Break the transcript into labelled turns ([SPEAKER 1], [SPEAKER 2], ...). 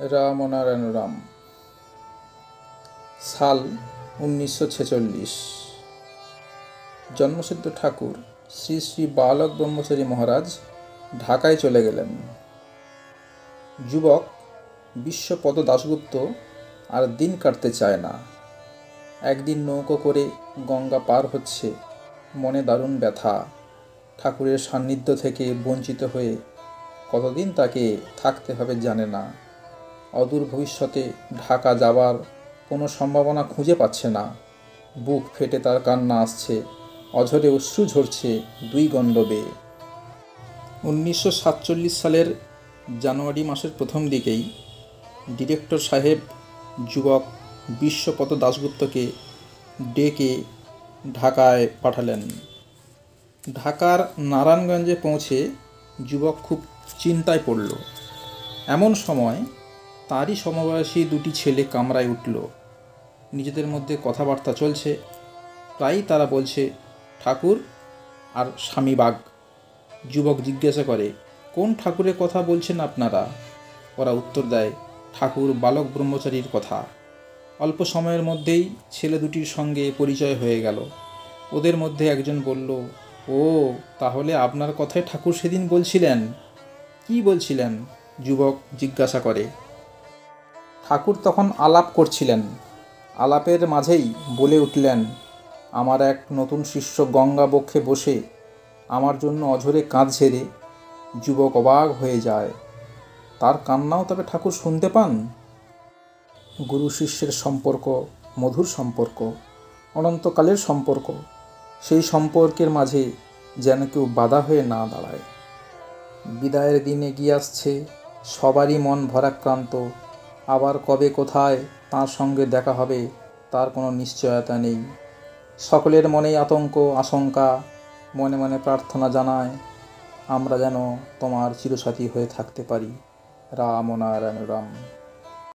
[SPEAKER 1] রামনারায়ণ রাম। সাল 1946। জন্মসিদ্ধ ঠাকুর শ্রী শ্রী বালক ব্রহ্মচারী মহারাজ ঢাকায় চলে গেলেন। যুবক বিশ্বপদ দাশগুপ্ত আর দিন কাটতে চায় না। একদিন নৌকো করে গঙ্গা পার হচ্ছে, মনে দারুণ ব্যথা। ঠাকুরের সান্নিধ্য থেকে বঞ্চিত হয়ে কতদিন তাকে থাকতে হবে জানে না। অদূর ভবিষ্যতে ঢাকা যাবার কোনো সম্ভাবনা খুঁজে পাচ্ছে না। বুক ফেটে তার কান্না আসছে, অঝরে অশ্রু ঝরছে দুই গণ্ড বেয়ে। 1947 সালের জানুয়ারি মাসের প্রথম দিকেই ডিরেক্টর সাহেব যুবক বিশ্বপদ দাশগুপ্তকে ডেকে ঢাকায় পাঠালেন। ঢাকার নারায়ণগঞ্জে পৌঁছে যুবক খুব চিন্তায় পড়ল। এমন সময় তারই সমবয়সী দুটি ছেলে কামরায় উঠল। নিজেদের মধ্যে কথাবার্তা চলছে। প্রায়ই তারা বলছে, ঠাকুর আর স্বামীবাগ। যুবক জিজ্ঞাসা করে, কোন ঠাকুরের কথা বলছেন আপনারা? ওরা উত্তর দেয়, ঠাকুর বালক ব্রহ্মচারীর কথা। অল্প সময়ের মধ্যেই ছেলে দুটির সঙ্গে পরিচয় হয়ে গেল। ওদের মধ্যে একজন বলল, ও তাহলে আপনার কথাই ঠাকুর সেদিন বলছিলেন? কি বলছিলেন? যুবক জিজ্ঞাসা করে। ঠাকুর তখন আলাপ করছিলেন। আলাপের মাঝেই বলে উঠলেন, আমার এক নতুন শিষ্য গঙ্গা বক্ষে বসে আমার জন্য অঝরে কাঁদছে রে। যুবক অবাক হয়ে যায়। তার কান্নাও তবে ঠাকুর শুনতে পান? গুরু শিষ্যের সম্পর্ক মধুর সম্পর্ক, অনন্তকালের সম্পর্ক। সেই সম্পর্কের মাঝে যেন কেউ বাধা হয়ে না দাঁড়ায়। বিদায়ের দিন এগিয়ে আসছে, সবারই মন ভরাক্রান্ত। আবার কবে কোথায় তার সঙ্গে দেখা হবে তার কোনো নিশ্চয়তা নেই। সকলের মনেই আতঙ্ক আশঙ্কা, মনে মনে প্রার্থনা জানায়, আমরা যেন তোমার চিরসাথী হয়ে থাকতে পারি। রামনারায়ণ রাম।